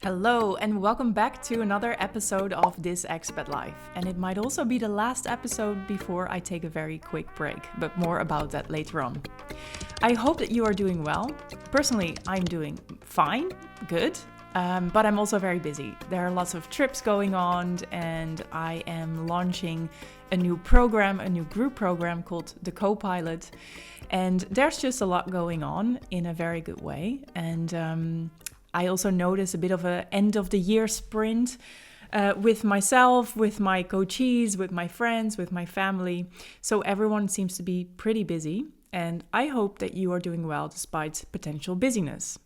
Hello and welcome back to another episode of This Expat Life. And it might also be the last episode before I take a very quick break, but more about that later on. I hope that you are doing well. Personally, I'm doing fine, good, but I'm also very busy. There are lots of trips going on and I am launching a new program, a new group program called the Co-Pilot. And there's just a lot going on in a very good way. And I also notice a bit of an end of the year sprint with myself, with my coachees, with my friends, with my family. So everyone seems to be pretty busy. And I hope that you are doing well despite potential busyness.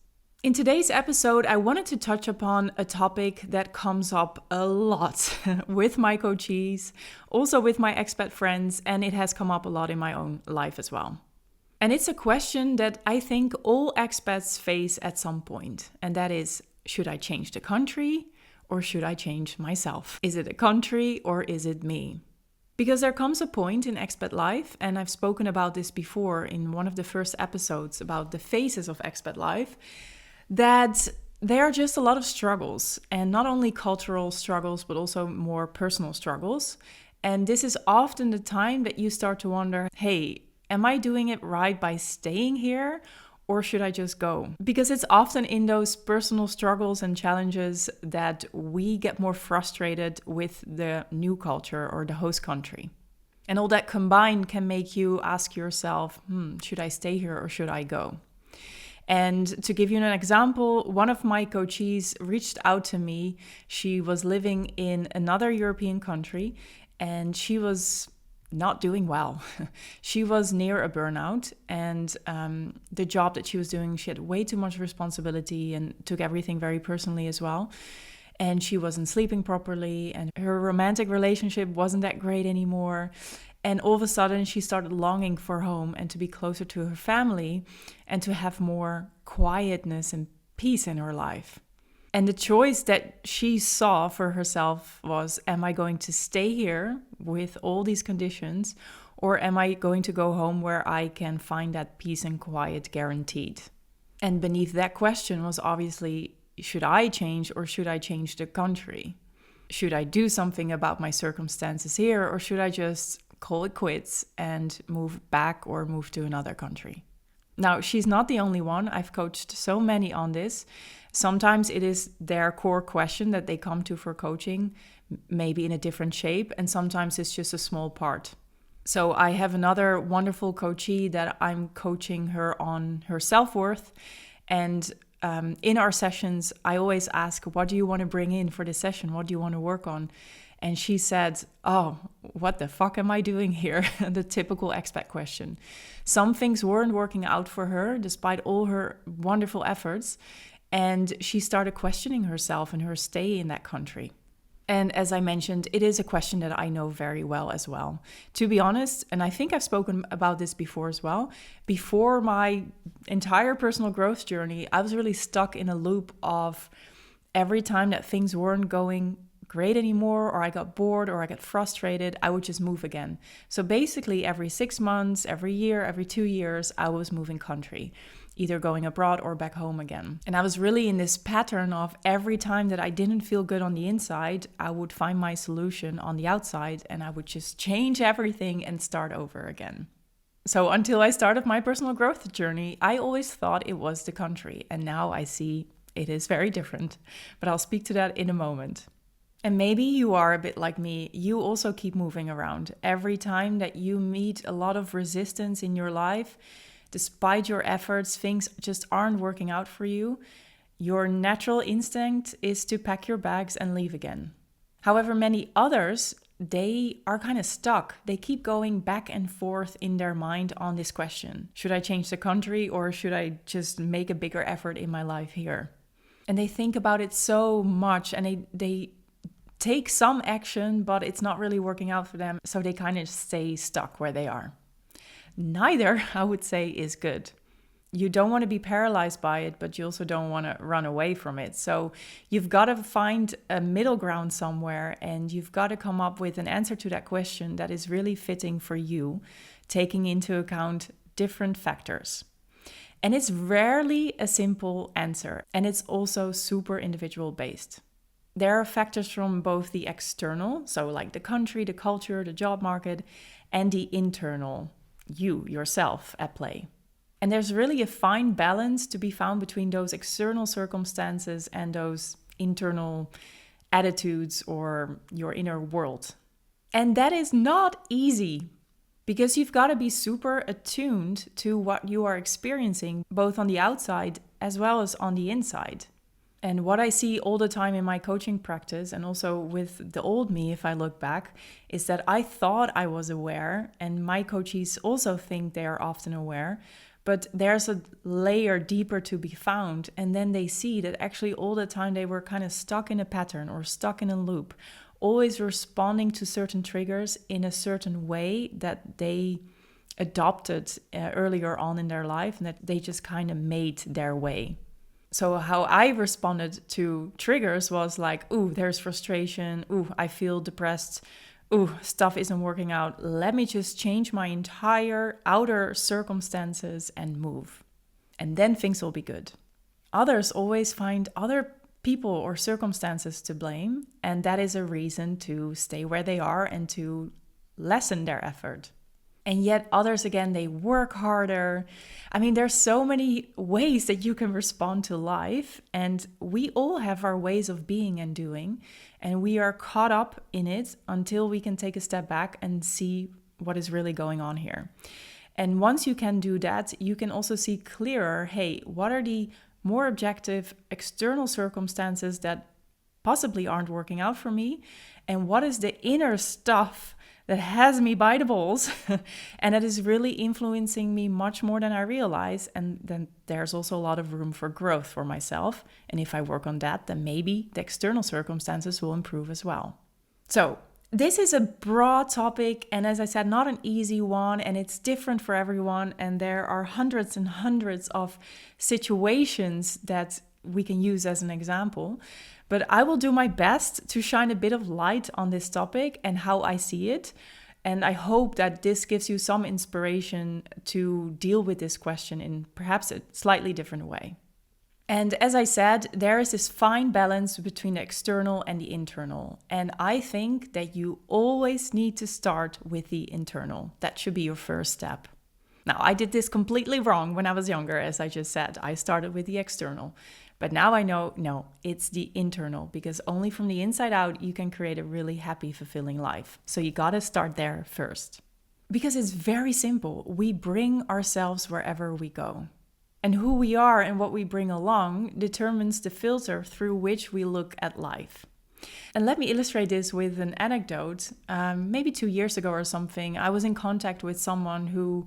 In today's episode, I wanted to touch upon a topic that comes up a lot with my coachees, also with my expat friends, and it has come up a lot in my own life as well. And it's a question that I think all expats face at some point. And that is, should I change the country or should I change myself? Is it a country or is it me? Because there comes a point in expat life, and I've spoken about this before in one of the first episodes about the phases of expat life, that there are just a lot of struggles, and not only cultural struggles, but also more personal struggles. And this is often the time that you start to wonder, hey, am I doing it right by staying here or should I just go? Because it's often in those personal struggles and challenges that we get more frustrated with the new culture or the host country. And all that combined can make you ask yourself, should I stay here or should I go? And to give you an example, one of my coachees reached out to me. She was living in another European country and she was not doing well. She was near a burnout, and the job that she was doing, she had way too much responsibility and took everything very personally as well. And she wasn't sleeping properly, and her romantic relationship wasn't that great anymore. And all of a sudden, she started longing for home and to be closer to her family and to have more quietness and peace in her life. And the choice that she saw for herself was, am I going to stay here with all these conditions, or am I going to go home where I can find that peace and quiet guaranteed? And beneath that question was obviously, should I change or should I change the country? Should I do something about my circumstances here, or should I just call it quits and move back or move to another country? Now, she's not the only one. I've coached so many on this. Sometimes it is their core question that they come to for coaching, maybe in a different shape, and sometimes it's just a small part. So I have another wonderful coachee that I'm coaching her on her self-worth. And in our sessions, I always ask, what do you want to bring in for this session? What do you want to work on? And she said, oh, what the fuck am I doing here? The typical expat question. Some things weren't working out for her despite all her wonderful efforts. And she started questioning herself and her stay in that country. And as I mentioned, it is a question that I know very well as well. To be honest, and I think I've spoken about this before as well, before my entire personal growth journey, I was really stuck in a loop of every time that things weren't going great anymore, or I got bored, or I got frustrated, I would just move again. So basically every 6 months, every year, every 2 years, I was moving country, either going abroad or back home again. And I was really in this pattern of every time that I didn't feel good on the inside, I would find my solution on the outside and I would just change everything and start over again. So until I started my personal growth journey, I always thought it was the country. And now I see it is very different. But I'll speak to that in a moment. And maybe you are a bit like me. You also keep moving around. Every time that you meet a lot of resistance in your life, despite your efforts, things just aren't working out for you. Your natural instinct is to pack your bags and leave again. However, many others, they are kind of stuck. They keep going back and forth in their mind on this question. Should I change the country or should I just make a bigger effort in my life here? And they think about it so much and they take some action, but it's not really working out for them. So they kind of stay stuck where they are. Neither, I would say, is good. You don't want to be paralyzed by it, but you also don't want to run away from it. So you've got to find a middle ground somewhere, and you've got to come up with an answer to that question that is really fitting for you, taking into account different factors. And it's rarely a simple answer, and it's also super individual based. There are factors from both the external, so like the country, the culture, the job market, and the internal, you, yourself, at play. And there's really a fine balance to be found between those external circumstances and those internal attitudes or your inner world. And that is not easy, because you've got to be super attuned to what you are experiencing, both on the outside as well as on the inside. And what I see all the time in my coaching practice, and also with the old me, if I look back, is that I thought I was aware, and my coachees also think they are often aware, but there's a layer deeper to be found. And then they see that actually all the time they were kind of stuck in a pattern or stuck in a loop, always responding to certain triggers in a certain way that they adopted earlier on in their life, and that they just kind of made their way. So how I responded to triggers was like, ooh, there's frustration. Ooh, I feel depressed. Ooh, stuff isn't working out. Let me just change my entire outer circumstances and move. And then things will be good. Others always find other people or circumstances to blame, and that is a reason to stay where they are and to lessen their effort. And yet others, again, they work harder. I mean, there's so many ways that you can respond to life, and we all have our ways of being and doing, and we are caught up in it until we can take a step back and see what is really going on here. And once you can do that, you can also see clearer, hey, what are the more objective external circumstances that possibly aren't working out for me? And what is the inner stuff that has me by the balls and that is really influencing me much more than I realize? And then there's also a lot of room for growth for myself. And if I work on that, then maybe the external circumstances will improve as well. So this is a broad topic, and as I said, not an easy one, and it's different for everyone. And there are hundreds and hundreds of situations that we can use as an example. But I will do my best to shine a bit of light on this topic and how I see it. And I hope that this gives you some inspiration to deal with this question in perhaps a slightly different way. And as I said, there is this fine balance between the external and the internal. And I think that you always need to start with the internal. That should be your first step. Now, I did this completely wrong when I was younger, as I just said. I started with the external. But now I know, no, it's the internal, because only from the inside out you can create a really happy, fulfilling life. So you got to start there first. Because it's very simple. We bring ourselves wherever we go. And who we are and what we bring along determines the filter through which we look at life. And let me illustrate this with an anecdote. Maybe 2 years ago or something, I was in contact with someone who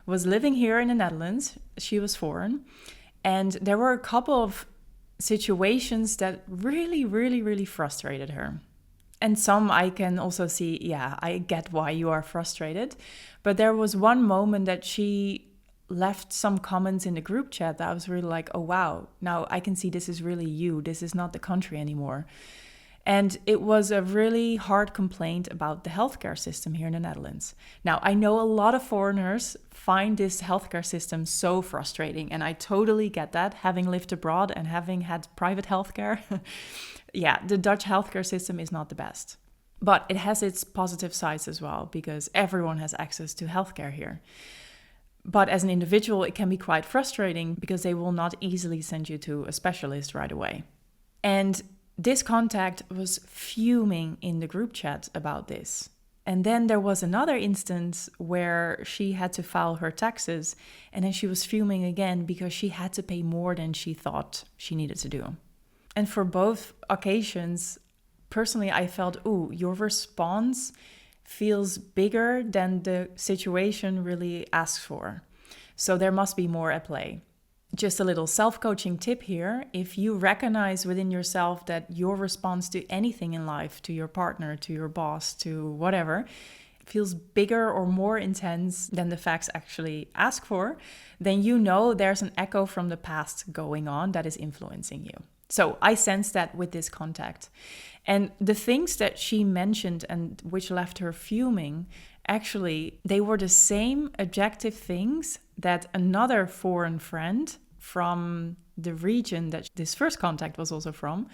was living here in the Netherlands. She was foreign. And there were a couple of situations that really frustrated her. And some I can also see, yeah, I get why you are frustrated. But there was one moment that she left some comments in the group chat that I was really like, oh wow, now I can see this is really you. This is not the country anymore. And it was a really hard complaint about the healthcare system here in the Netherlands. Now, I know a lot of foreigners find this healthcare system so frustrating, and I totally get that, having lived abroad and having had private healthcare. Yeah, the Dutch healthcare system is not the best. But it has its positive sides as well, because everyone has access to healthcare here. But as an individual, it can be quite frustrating because they will not easily send you to a specialist right away. And this contact was fuming in the group chat about this. And then there was another instance where she had to file her taxes, and then she was fuming again because she had to pay more than she thought she needed to do. And for both occasions, personally, I felt, ooh, your response feels bigger than the situation really asks for. So there must be more at play. Just a little self-coaching tip here. If you recognize within yourself that your response to anything in life, to your partner, to your boss, to whatever, feels bigger or more intense than the facts actually ask for, then you know there's an echo from the past going on that is influencing you. So I sensed that with this contact. And the things that she mentioned and which left her fuming, actually, they were the same objective things that another foreign friend from the region that this first contact was also from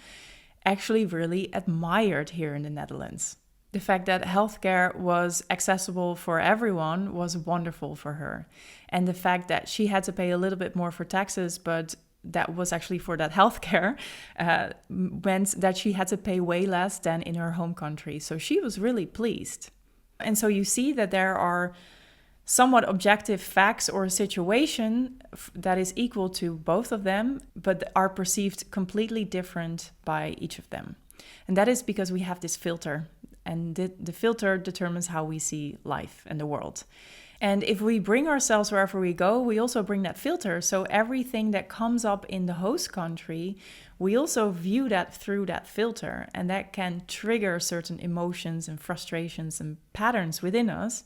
actually really admired here in the Netherlands. The fact that healthcare was accessible for everyone was wonderful for her. And the fact that she had to pay a little bit more for taxes, but that was actually for that healthcare, meant that she had to pay way less than in her home country. So she was really pleased. And so you see that there are somewhat objective facts or a situation that is equal to both of them, but are perceived completely different by each of them. And that is because we have this filter, and the filter determines how we see life and the world. And if we bring ourselves wherever we go, we also bring that filter. So everything that comes up in the host country, we also view that through that filter, and that can trigger certain emotions and frustrations and patterns within us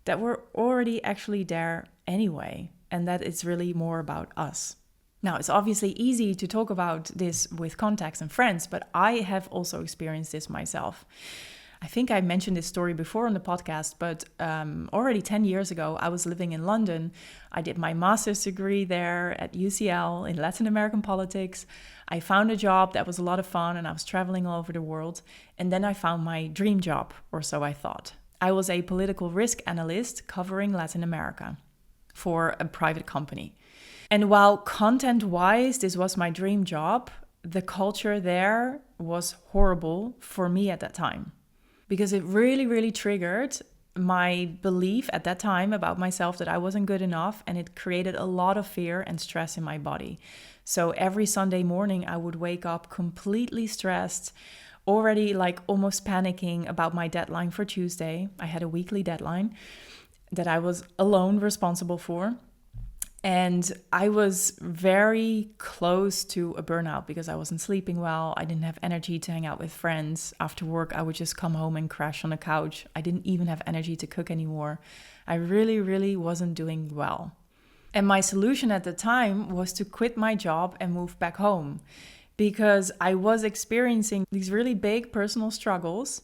that were already actually there anyway, and that it's really more about us. Now, it's obviously easy to talk about this with contacts and friends, but I have also experienced this myself. I think I mentioned this story before on the podcast, but already 10 years ago, I was living in London. I did my master's degree there at UCL in Latin American politics. I found a job that was a lot of fun, and I was traveling all over the world. And then I found my dream job, or so I thought. I was a political risk analyst covering Latin America for a private company. And while content-wise, this was my dream job, the culture there was horrible for me at that time, because it really, really triggered my belief at that time about myself that I wasn't good enough, and it created a lot of fear and stress in my body. So every Sunday morning, I would wake up completely stressed, already like almost panicking about my deadline for Tuesday. I had a weekly deadline that I was alone responsible for. And I was very close to a burnout because I wasn't sleeping well. I didn't have energy to hang out with friends. After work, I would just come home and crash on a couch. I didn't even have energy to cook anymore. I really, really wasn't doing well. And my solution at the time was to quit my job and move back home, because I was experiencing these really big personal struggles,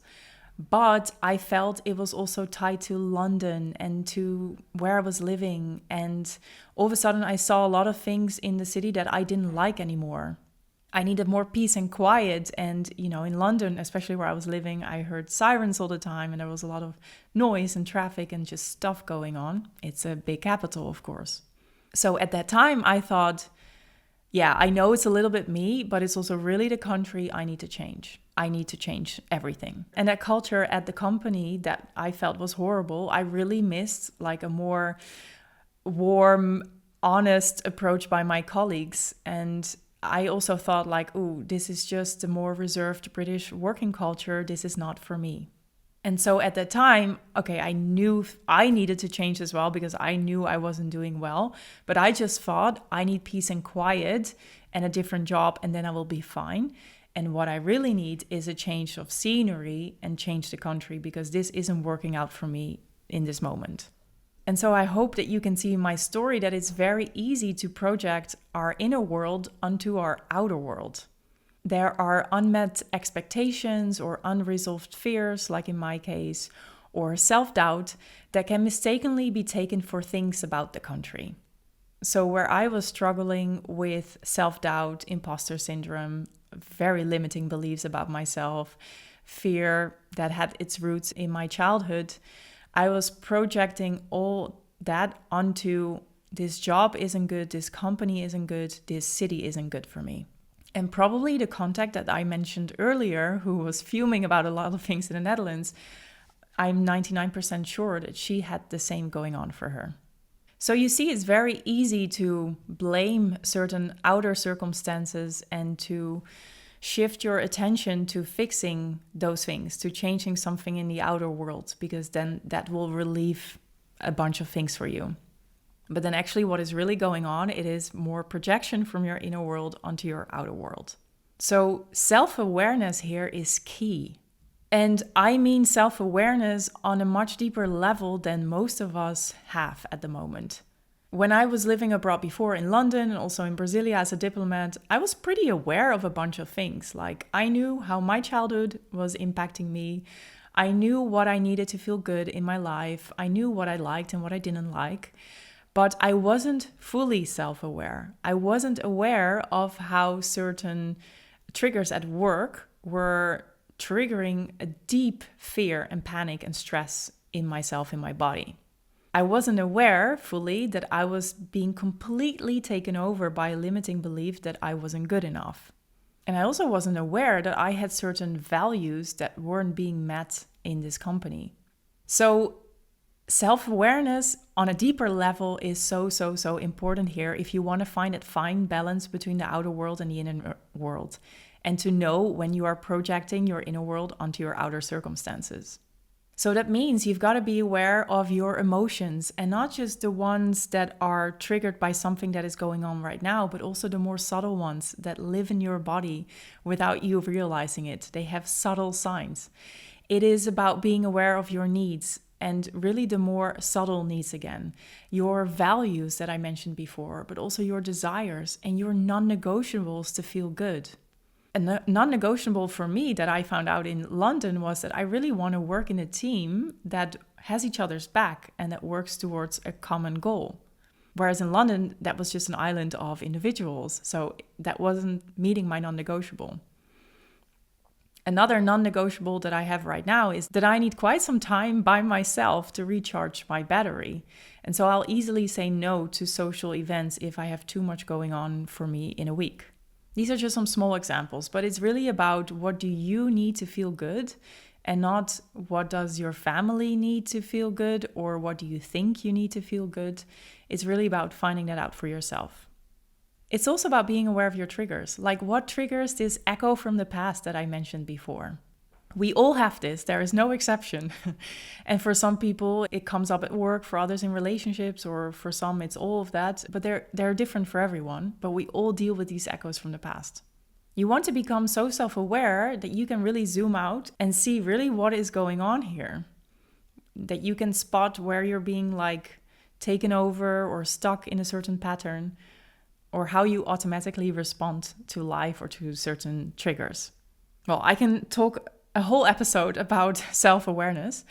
but I felt it was also tied to London and to where I was living. And all of a sudden I saw a lot of things in the city that I didn't like anymore. I needed more peace and quiet. And, in London, especially where I was living, I heard sirens all the time, and there was a lot of noise and traffic and just stuff going on. It's a big capital, of course. So at that time I thought, yeah, I know it's a little bit me, but it's also really the country I need to change. I need to change everything. And that culture at the company that I felt was horrible, I really missed like a more warm, honest approach by my colleagues. And I also thought like, ooh, this is just a more reserved British working culture. This is not for me. And so at that time, okay, I knew I needed to change as well, because I knew I wasn't doing well. But I just thought I need peace and quiet and a different job, and then I will be fine. And what I really need is a change of scenery and change the country, because this isn't working out for me in this moment. And so I hope that you can see in my story that it's very easy to project our inner world onto our outer world. There are unmet expectations or unresolved fears, like in my case, or self-doubt that can mistakenly be taken for things about the country. So where I was struggling with self-doubt, imposter syndrome, very limiting beliefs about myself, fear that had its roots in my childhood, I was projecting all that onto this job isn't good, this company isn't good, this city isn't good for me. And probably the contact that I mentioned earlier, who was fuming about a lot of things in the Netherlands, I'm 99% sure that she had the same going on for her. So you see, it's very easy to blame certain outer circumstances and to shift your attention to fixing those things, to changing something in the outer world, because then that will relieve a bunch of things for you. But then actually what is really going on, it is more projection from your inner world onto your outer world. So self-awareness here is key. And I mean self-awareness on a much deeper level than most of us have at the moment. When I was living abroad before in London and also in Brasilia as a diplomat, I was pretty aware of a bunch of things. Like I knew how my childhood was impacting me. I knew what I needed to feel good in my life. I knew what I liked and what I didn't like. But I wasn't fully self-aware. I wasn't aware of how certain triggers at work were triggering a deep fear and panic and stress in myself, in my body. I wasn't aware fully that I was being completely taken over by a limiting belief that I wasn't good enough. And I also wasn't aware that I had certain values that weren't being met in this company. So self-awareness on a deeper level is so important here if you want to find that fine balance between the outer world and the inner world, and to know when you are projecting your inner world onto your outer circumstances. So that means you've got to be aware of your emotions, and not just the ones that are triggered by something that is going on right now, but also the more subtle ones that live in your body without you realizing it. They have subtle signs. It is about being aware of your needs, and really the more subtle needs again. Your values that I mentioned before, but also your desires and your non-negotiables to feel good. A non-negotiable for me that I found out in London was that I really want to work in a team that has each other's back and that works towards a common goal. Whereas in London, that was just an island of individuals. So that wasn't meeting my non-negotiable. Another non-negotiable that I have right now is that I need quite some time by myself to recharge my battery. And so I'll easily say no to social events if I have too much going on for me in a week. These are just some small examples, but it's really about what do you need to feel good, and not what does your family need to feel good or what do you think you need to feel good. It's really about finding that out for yourself. It's also about being aware of your triggers, like what triggers this echo from the past that I mentioned before. We all have this, there is no exception. And for some people, it comes up at work, for others in relationships, or for some, it's all of that. But they're different for everyone, but we all deal with these echoes from the past. You want to become so self-aware that you can really zoom out and see really what is going on here. That you can spot where you're being taken over or stuck in a certain pattern, or how you automatically respond to life or to certain triggers. Well, I can talk a whole episode about self-awareness,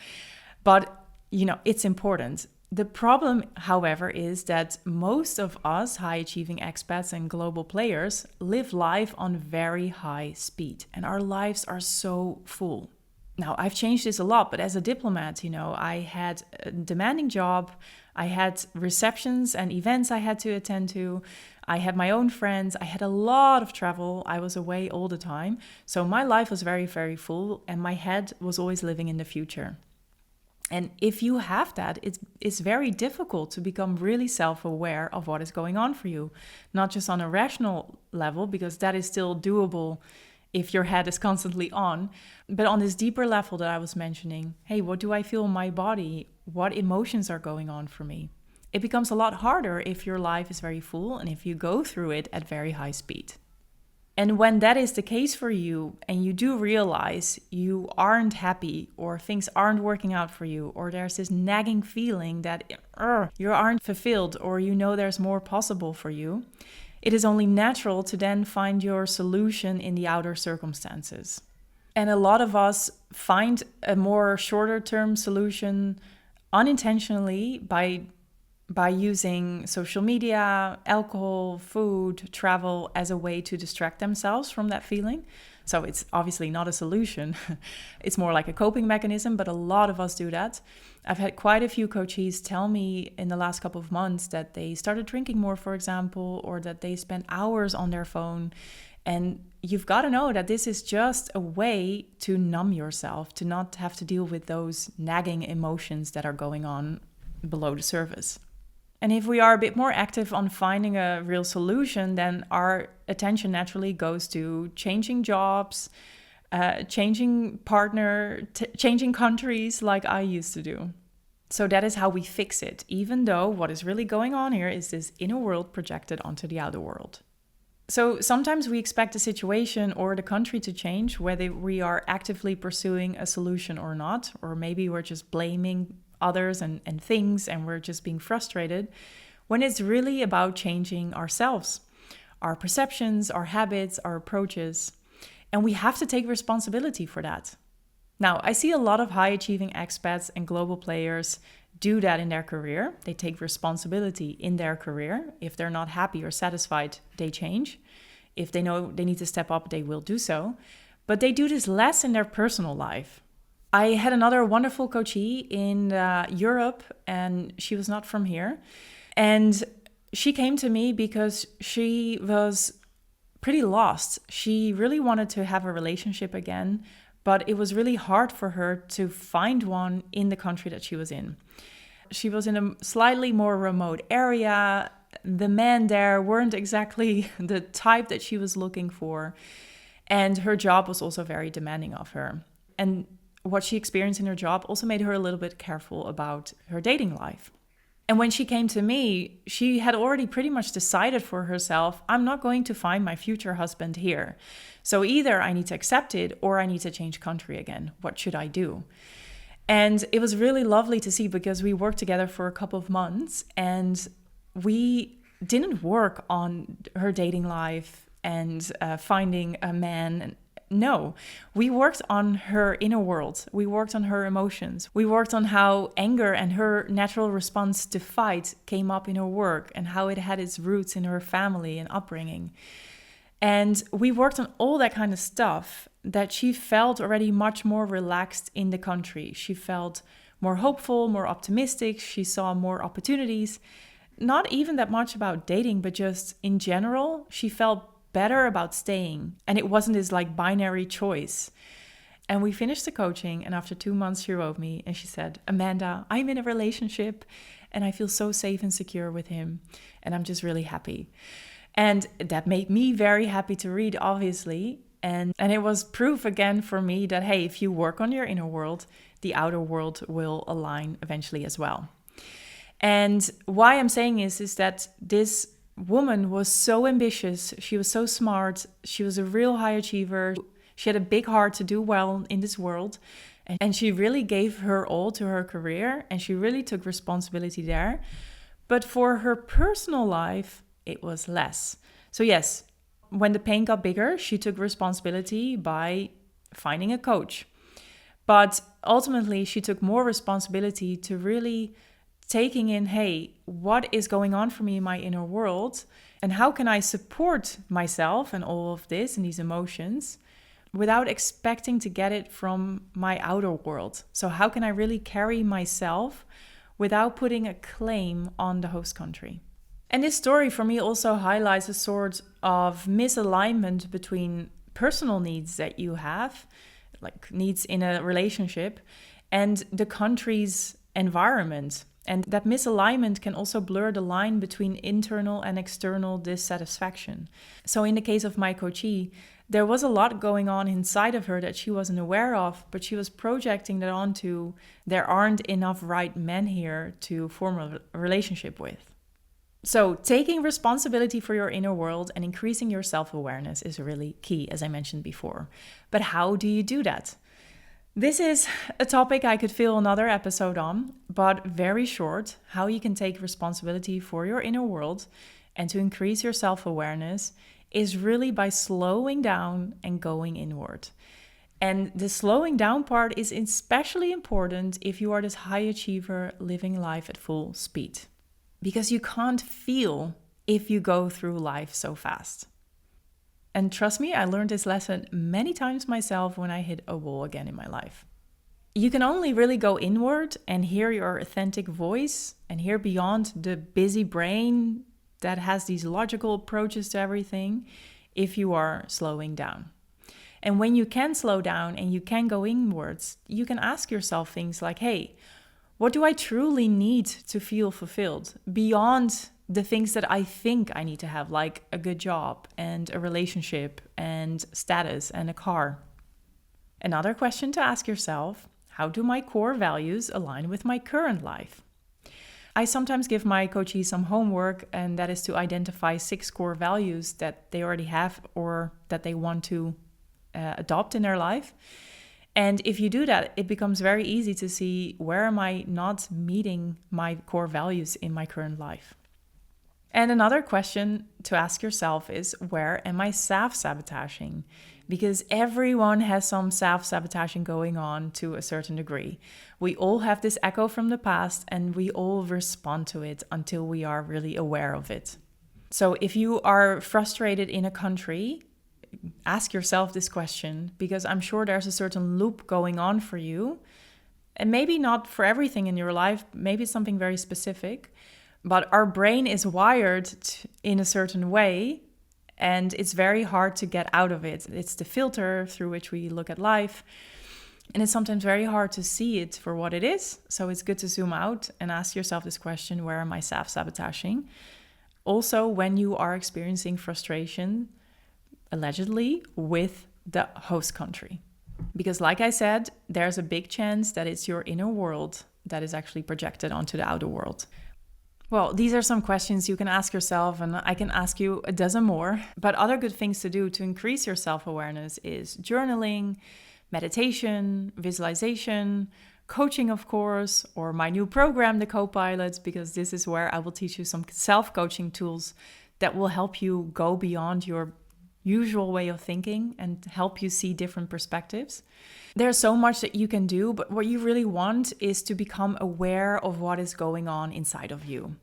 but it's important. The problem, however, is that most of us high-achieving expats and global players live life on very high speed, and our lives are so full. Now, I've changed this a lot, but as a diplomat, I had a demanding job. I had receptions and events I had to attend to. I had my own friends. I had a lot of travel. I was away all the time. So my life was very, very full, and my head was always living in the future. And if you have that, it's very difficult to become really self-aware of what is going on for you. Not just on a rational level, because that is still doable if your head is constantly on, but on this deeper level that I was mentioning. Hey, what do I feel in my body? What emotions are going on for me? It becomes a lot harder if your life is very full and if you go through it at very high speed. And when that is the case for you, and you do realize you aren't happy, or things aren't working out for you, or there's this nagging feeling that you aren't fulfilled, or there's more possible for you, it is only natural to then find your solution in the outer circumstances. And a lot of us find a more shorter-term solution unintentionally by using social media, alcohol, food, travel as a way to distract themselves from that feeling. So it's obviously not a solution. It's more like a coping mechanism, but a lot of us do that. I've had quite a few coachees tell me in the last couple of months that they started drinking more, for example, or that they spent hours on their phone. And you've got to know that this is just a way to numb yourself, to not have to deal with those nagging emotions that are going on below the surface. And if we are a bit more active on finding a real solution, then our attention naturally goes to changing jobs, changing partner, changing countries like I used to do. So that is how we fix it, even though what is really going on here is this inner world projected onto the outer world. So sometimes we expect the situation or the country to change, whether we are actively pursuing a solution or not, or maybe we're just blaming others and things, and we're just being frustrated, when it's really about changing ourselves, our perceptions, our habits, our approaches. And we have to take responsibility for that. Now, I see a lot of high-achieving expats and global players do that in their career. They take responsibility in their career. If they're not happy or satisfied, they change. If they know they need to step up, they will do so. But they do this less in their personal life. I had another wonderful coachee in Europe, and she was not from here. And she came to me because she was pretty lost. She really wanted to have a relationship again, but it was really hard for her to find one in the country that she was in. She was in a slightly more remote area. The men there weren't exactly the type that she was looking for. And her job was also very demanding of her. And what she experienced in her job also made her a little bit careful about her dating life. And when she came to me, she had already pretty much decided for herself, I'm not going to find my future husband here. So either I need to accept it or I need to change country again. What should I do? And it was really lovely to see because we worked together for a couple of months and we didn't work on her dating life and finding a man. No, we worked on her inner world. We worked on her emotions. We worked on how anger and her natural response to fight came up in her work and how it had its roots in her family and upbringing. And we worked on all that kind of stuff that she felt already much more relaxed in the country. She felt more hopeful, more optimistic. She saw more opportunities. Not even that much about dating, but just in general, she felt better about staying. And it wasn't this like binary choice. And we finished the coaching. And after 2 months, she wrote me and she said, Amanda, I'm in a relationship and I feel so safe and secure with him. And I'm just really happy. And that made me very happy to read, obviously. And it was proof again for me that, hey, if you work on your inner world, the outer world will align eventually as well. And why I'm saying is that this woman was so ambitious. She was so smart. She was a real high achiever. She had a big heart to do well in this world. And she really gave her all to her career. And she really took responsibility there. But for her personal life, it was less. So yes, when the pain got bigger, she took responsibility by finding a coach. But ultimately, she took more responsibility to really taking in, hey, what is going on for me in my inner world? And how can I support myself and all of this and these emotions without expecting to get it from my outer world? So how can I really carry myself without putting a claim on the host country? And this story for me also highlights a sort of misalignment between personal needs that you have, like needs in a relationship, and the country's environment. And that misalignment can also blur the line between internal and external dissatisfaction. So in the case of my coachee, there was a lot going on inside of her that she wasn't aware of, but she was projecting that onto there aren't enough right men here to form a relationship with. So taking responsibility for your inner world and increasing your self-awareness is really key, as I mentioned before. But how do you do that? This is a topic I could fill another episode on, but very short, how you can take responsibility for your inner world and to increase your self-awareness is really by slowing down and going inward. And the slowing down part is especially important if you are this high achiever living life at full speed. Because you can't feel if you go through life so fast. And trust me, I learned this lesson many times myself when I hit a wall again in my life. You can only really go inward and hear your authentic voice and hear beyond the busy brain that has these logical approaches to everything if you are slowing down. And when you can slow down and you can go inwards, you can ask yourself things like, hey, what do I truly need to feel fulfilled beyond the things that I think I need to have, like a good job and a relationship and status and a car? Another question to ask yourself, how do my core values align with my current life? I sometimes give my coachees some homework, and that is to identify 6 core values that they already have or that they want to adopt in their life. And if you do that, it becomes very easy to see where am I not meeting my core values in my current life. And another question to ask yourself is, where am I self-sabotaging? Because everyone has some self-sabotaging going on to a certain degree. We all have this echo from the past and we all respond to it until we are really aware of it. So if you are frustrated in a country, ask yourself this question, because I'm sure there's a certain loop going on for you. And maybe not for everything in your life, maybe it's something very specific. But our brain is wired in a certain way, and it's very hard to get out of it. It's the filter through which we look at life. And it's sometimes very hard to see it for what it is. So it's good to zoom out and ask yourself this question, where am I self-sabotaging? Also, when you are experiencing frustration, allegedly, with the host country. Because like I said, there's a big chance that it's your inner world that is actually projected onto the outer world. Well, these are some questions you can ask yourself, and I can ask you a dozen more. But other good things to do to increase your self-awareness is journaling, meditation, visualization, coaching, of course, or my new program, The Co-Pilot, because this is where I will teach you some self-coaching tools that will help you go beyond your usual way of thinking and help you see different perspectives. There's so much that you can do, but what you really want is to become aware of what is going on inside of you.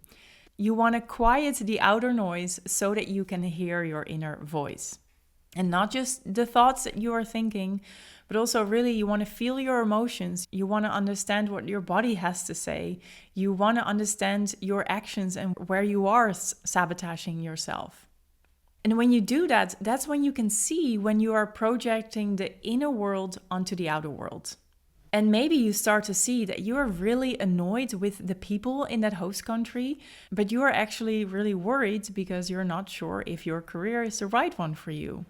You want to quiet the outer noise so that you can hear your inner voice. And not just the thoughts that you are thinking, but also really you want to feel your emotions. You want to understand what your body has to say. You want to understand your actions and where you are sabotaging yourself. And when you do that, that's when you can see when you are projecting the inner world onto the outer world. And maybe you start to see that you are really annoyed with the people in that host country, but you are actually really worried because you're not sure if your career is the right one for you.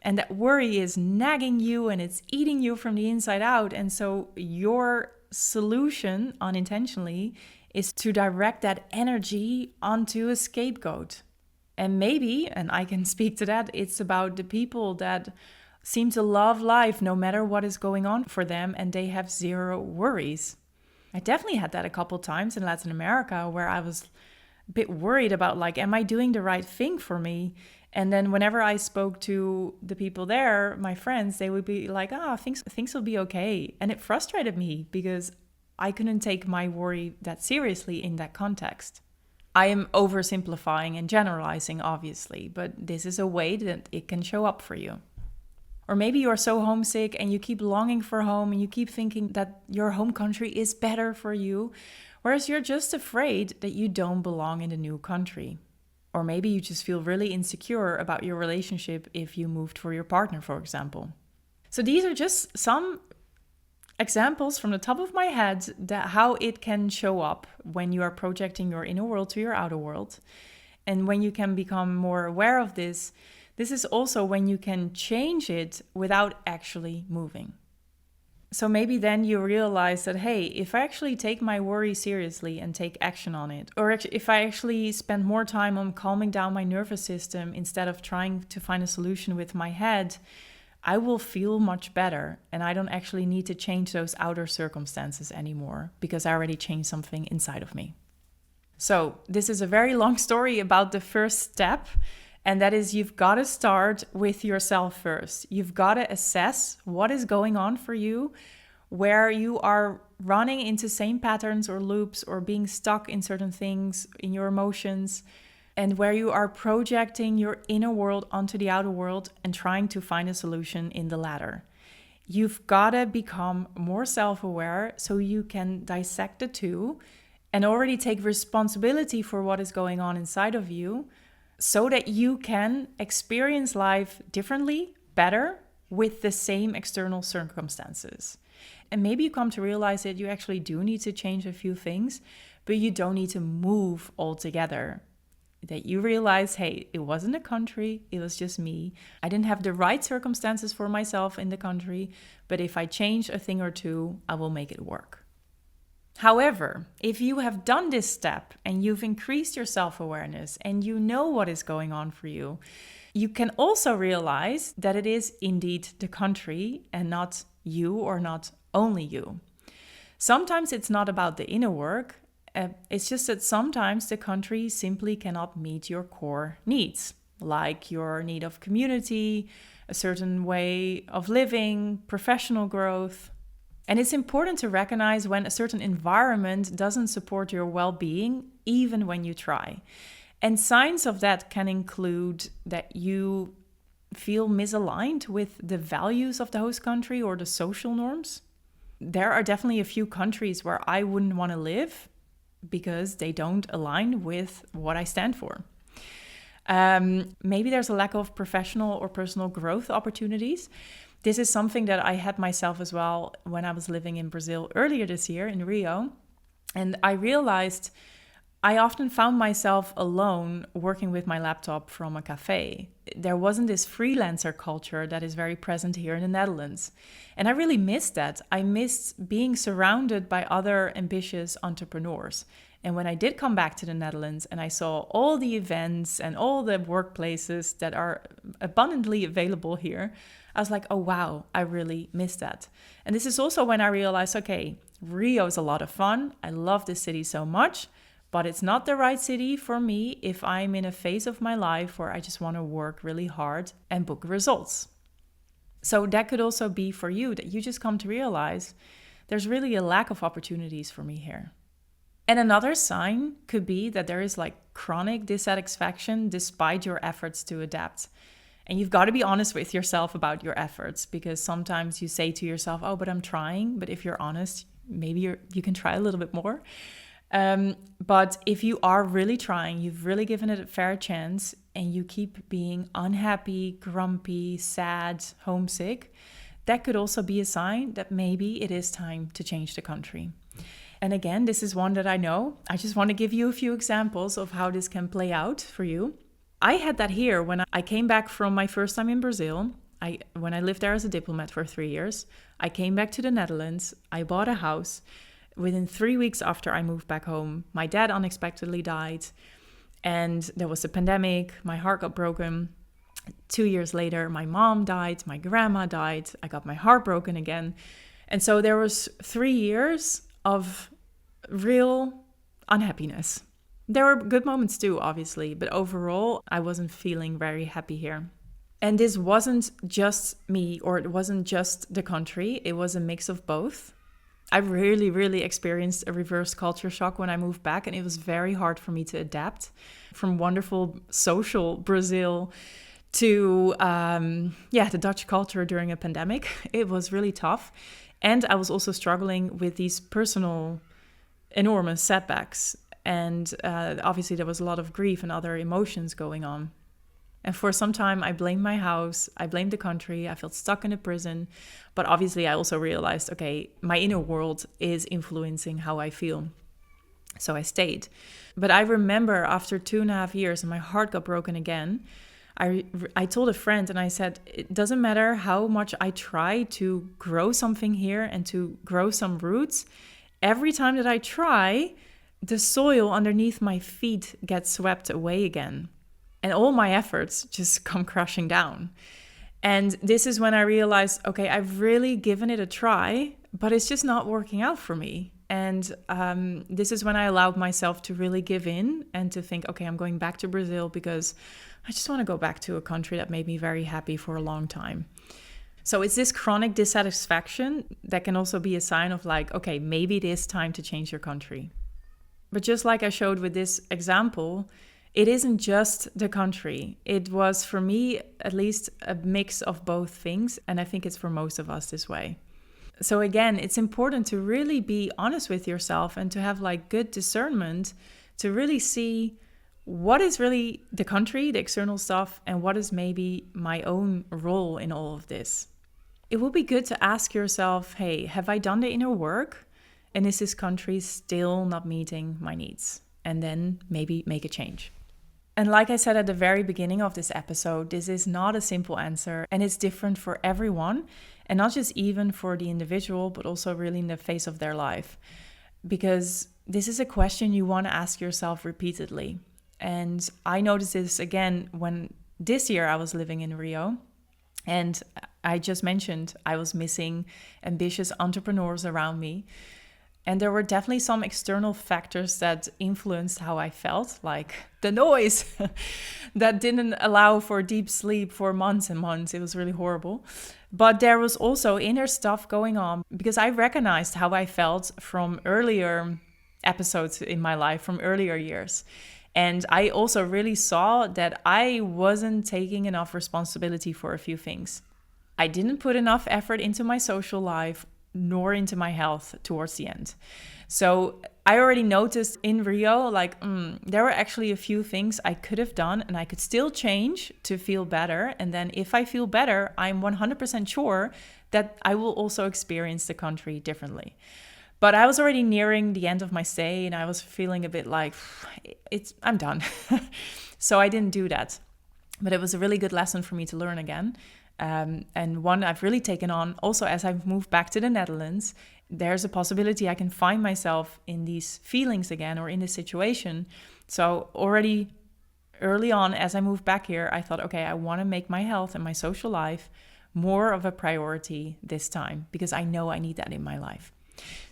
And that worry is nagging you and it's eating you from the inside out. And so your solution, unintentionally, is to direct that energy onto a scapegoat. And maybe, and I can speak to that, it's about the people that seem to love life no matter what is going on for them, and they have zero worries. I definitely had that a couple times in Latin America where I was a bit worried about, like, am I doing the right thing for me? And then whenever I spoke to the people there, my friends, they would be like, things will be okay. And it frustrated me because I couldn't take my worry that seriously in that context. I am oversimplifying and generalizing, obviously, but this is a way that it can show up for you. Or maybe you're so homesick and you keep longing for home and you keep thinking that your home country is better for you, whereas you're just afraid that you don't belong in the new country. Or maybe you just feel really insecure about your relationship if you moved for your partner, for example. So these are just some examples from the top of my head that how it can show up when you are projecting your inner world to your outer world. And when you can become more aware of this, this is also when you can change it without actually moving. So maybe then you realize that, hey, if I actually take my worry seriously and take action on it, or if I actually spend more time on calming down my nervous system instead of trying to find a solution with my head, I will feel much better, and I don't actually need to change those outer circumstances anymore because I already changed something inside of me. So this is a very long story about the first step, and that is you've got to start with yourself first. You've got to assess what is going on for you, where you are running into same patterns or loops or being stuck in certain things in your emotions, and where you are projecting your inner world onto the outer world and trying to find a solution in the latter. You've got to become more self-aware so you can dissect the two and already take responsibility for what is going on inside of you so that you can experience life differently, better, with the same external circumstances. And maybe you come to realize that you actually do need to change a few things, but you don't need to move altogether. That you realize, hey, it wasn't a country, it was just me. I didn't have the right circumstances for myself in the country, but if I change a thing or two, I will make it work. However, if you have done this step and you've increased your self-awareness and you know what is going on for you, you can also realize that it is indeed the country and not you or not only you. Sometimes it's not about the inner work, It's just that sometimes the country simply cannot meet your core needs, like your need of community, a certain way of living, professional growth. And it's important to recognize when a certain environment doesn't support your well-being, even when you try. And signs of that can include that you feel misaligned with the values of the host country or the social norms. There are definitely a few countries where I wouldn't want to live because they don't align with what I stand for. Maybe there's a lack of professional or personal growth opportunities. This is something that I had myself as well when I was living in Brazil earlier this year in Rio. And I realized I often found myself alone working with my laptop from a cafe. There wasn't this freelancer culture that is very present here in the Netherlands. And I really missed that. I missed being surrounded by other ambitious entrepreneurs. And when I did come back to the Netherlands and I saw all the events and all the workplaces that are abundantly available here, I was like, oh, wow, I really missed that. And this is also when I realized, okay, Rio is a lot of fun. I love this city so much, but it's not the right city for me if I'm in a phase of my life where I just want to work really hard and book results. So that could also be for you, that you just come to realize there's really a lack of opportunities for me here. And another sign could be that there is like chronic dissatisfaction despite your efforts to adapt. And you've got to be honest with yourself about your efforts, because sometimes you say to yourself, oh, but I'm trying. But if you're honest, maybe you can try a little bit more. But if you are really trying, you've really given it a fair chance, and you keep being unhappy, grumpy, sad, homesick, that could also be a sign that maybe it is time to change the country. And again, this is one that I know. I just want to give you a few examples of how this can play out for you. I had that here when I came back from my first time in Brazil. When I lived there as a diplomat for 3 years, I came back to the Netherlands. I bought a house. Within 3 weeks after I moved back home, my dad unexpectedly died. And there was a pandemic. My heart got broken. 2 years later, my mom died. My grandma died. I got my heart broken again. And so there was 3 years of real unhappiness. There were good moments too, obviously, but overall, I wasn't feeling very happy here. And this wasn't just me, or it wasn't just the country. It was a mix of both. I really experienced a reverse culture shock when I moved back, and it was very hard for me to adapt from wonderful social Brazil to the Dutch culture during a pandemic. It was really tough. And I was also struggling with these personal enormous setbacks. And obviously there was a lot of grief and other emotions going on. And for some time, I blamed my house. I blamed the country. I felt stuck in a prison. But obviously, I also realized, okay, my inner world is influencing how I feel. So I stayed. But I remember after 2.5 years and my heart got broken again, I told a friend and I said, it doesn't matter how much I try to grow something here and to grow some roots. Every time that I try, the soil underneath my feet gets swept away again. And all my efforts just come crashing down. And this is when I realized, okay, I've really given it a try, but it's just not working out for me. And this is when I allowed myself to really give in and to think, okay, I'm going back to Brazil because I just want to go back to a country that made me very happy for a long time. So it's this chronic dissatisfaction that can also be a sign of like, okay, maybe it is time to change your country. But just like I showed with this example, it isn't just the country. It was, for me, at least a mix of both things. And I think it's for most of us this way. So again, it's important to really be honest with yourself and to have like good discernment to really see what is really the country, the external stuff, and what is maybe my own role in all of this. It will be good to ask yourself, hey, have I done the inner work? And is this country still not meeting my needs? And then maybe make a change. And like I said at the very beginning of this episode, this is not a simple answer, and it's different for everyone, and not just even for the individual, but also really in the phase of their life. Because this is a question you want to ask yourself repeatedly. And I noticed this again when this year I was living in Rio, and I just mentioned I was missing ambitious entrepreneurs around me. And there were definitely some external factors that influenced how I felt, like the noise that didn't allow for deep sleep for months and months. It was really horrible. But there was also inner stuff going on because I recognized how I felt from earlier episodes in my life, from earlier years. And I also really saw that I wasn't taking enough responsibility for a few things. I didn't put enough effort into my social life nor into my health towards the end. So I already noticed in Rio, there were actually a few things I could have done and I could still change to feel better. And then if I feel better, I'm 100% sure that I will also experience the country differently. But I was already nearing the end of my stay and I was feeling a bit like, I'm done. So I didn't do that. But it was a really good lesson for me to learn again. And one I've really taken on also as I've moved back to the Netherlands. There's a possibility I can find myself in these feelings again or in this situation. So already early on as I moved back here, I thought, okay, I want to make my health and my social life more of a priority this time because I know I need that in my life.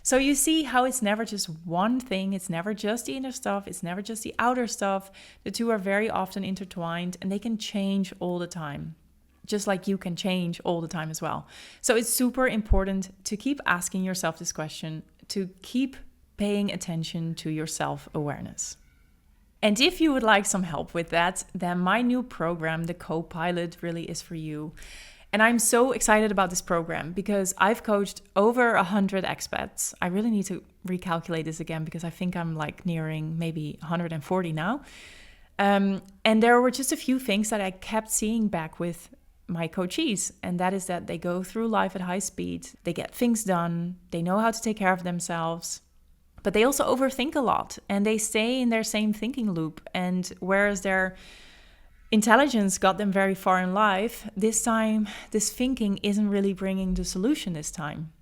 So you see how it's never just one thing. It's never just the inner stuff. It's never just the outer stuff. The two are very often intertwined and they can change all the time. Just like you can change all the time as well. So it's super important to keep asking yourself this question, to keep paying attention to your self-awareness. And if you would like some help with that, then my new program, the Co-Pilot, really is for you. And I'm so excited about this program because I've coached over 100 expats. I really need to recalculate this again because I think I'm nearing maybe 140 now. And there were just a few things that I kept seeing back with my coachees, and that is that they go through life at high speed, they get things done, they know how to take care of themselves, but they also overthink a lot and they stay in their same thinking loop. And whereas their intelligence got them very far in life, this time this thinking isn't really bringing the solution this time.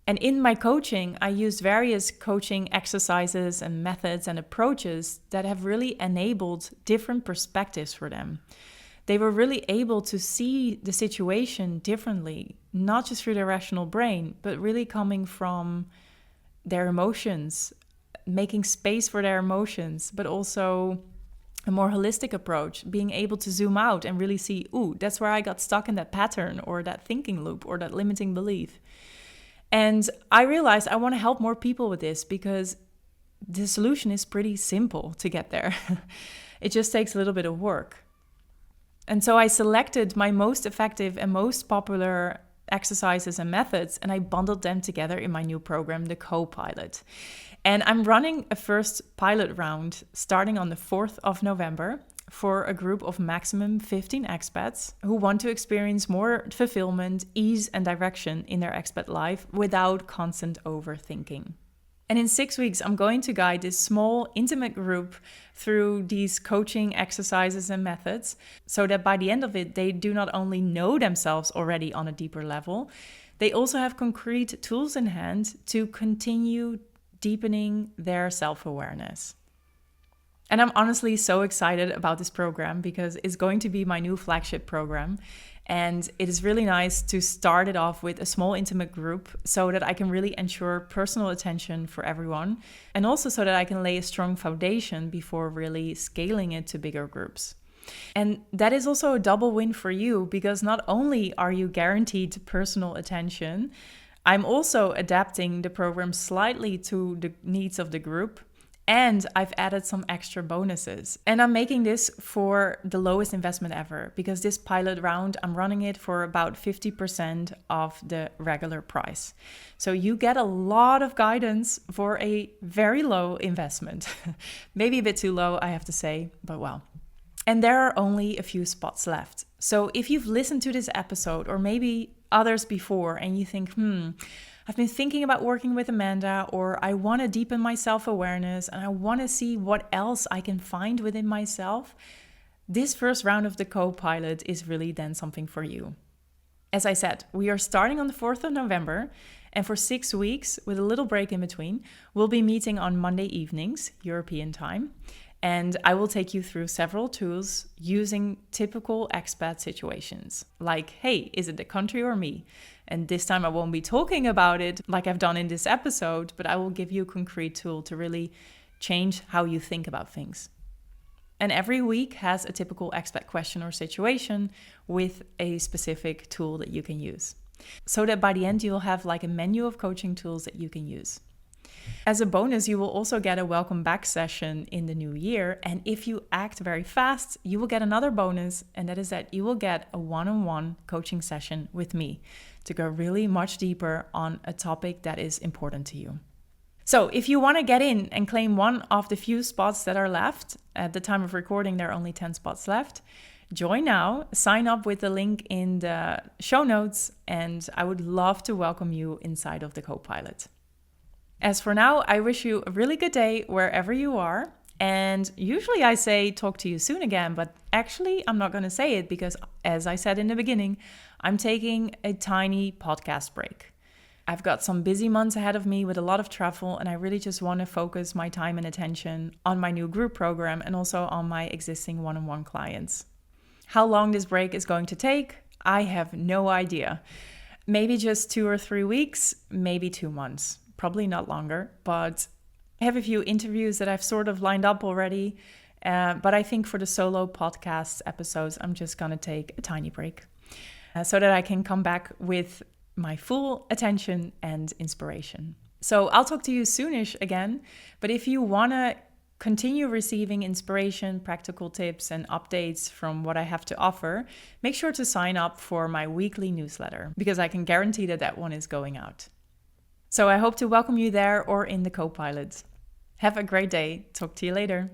And in my coaching, I used various coaching exercises and methods and approaches that have really enabled different perspectives for them. They were really able to see the situation differently, not just through their rational brain, but really coming from their emotions, making space for their emotions, but also a more holistic approach, being able to zoom out and really see, ooh, that's where I got stuck in that pattern or that thinking loop or that limiting belief. And I realized I want to help more people with this because the solution is pretty simple to get there. It just takes a little bit of work. And so I selected my most effective and most popular exercises and methods, and I bundled them together in my new program, the Co-Pilot. And I'm running a first pilot round starting on the 4th of November for a group of maximum 15 expats who want to experience more fulfillment, ease, and direction in their expat life without constant overthinking. And in 6 weeks, I'm going to guide this small, intimate group through these coaching exercises and methods so that by the end of it, they do not only know themselves already on a deeper level, they also have concrete tools in hand to continue deepening their self-awareness. And I'm honestly so excited about this program because it's going to be my new flagship program. And it is really nice to start it off with a small intimate group so that I can really ensure personal attention for everyone. And also so that I can lay a strong foundation before really scaling it to bigger groups. And that is also a double win for you because not only are you guaranteed personal attention, I'm also adapting the program slightly to the needs of the group. And I've added some extra bonuses. And I'm making this for the lowest investment ever because this pilot round, I'm running it for about 50% of the regular price. So you get a lot of guidance for a very low investment. Maybe a bit too low, I have to say, but well. And there are only a few spots left. So if you've listened to this episode or maybe others before and you think, I've been thinking about working with Amanda, or I want to deepen my self-awareness and I want to see what else I can find within myself, this first round of the Co-Pilot is really then something for you. As I said, we are starting on the 4th of November, and for 6 weeks, with a little break in between, we'll be meeting on Monday evenings, European time. And I will take you through several tools using typical expat situations. Like, hey, is it the country or me? And this time I won't be talking about it like I've done in this episode, but I will give you a concrete tool to really change how you think about things. And every week has a typical expat question or situation with a specific tool that you can use. So that by the end, you'll have like a menu of coaching tools that you can use. As a bonus, you will also get a welcome back session in the new year. And if you act very fast, you will get another bonus. And that is that you will get a one-on-one coaching session with me to go really much deeper on a topic that is important to you. So if you want to get in and claim one of the few spots that are left, at the time of recording, there are only 10 spots left. Join now, sign up with the link in the show notes, and I would love to welcome you inside of the Copilot. As for now, I wish you a really good day wherever you are. And usually I say talk to you soon again, but actually I'm not going to say it because, as I said in the beginning, I'm taking a tiny podcast break. I've got some busy months ahead of me with a lot of travel, and I really just want to focus my time and attention on my new group program and also on my existing one-on-one clients. How long this break is going to take, I have no idea. Maybe just 2 or 3 weeks, maybe 2 months, probably not longer, but I have a few interviews that I've sort of lined up already. But I think for the solo podcast episodes, I'm just going to take a tiny break so that I can come back with my full attention and inspiration. So I'll talk to you soonish again. But if you want to continue receiving inspiration, practical tips, and updates from what I have to offer, make sure to sign up for my weekly newsletter because I can guarantee that that one is going out. So I hope to welcome you there or in the Copilot. Have a great day. Talk to you later.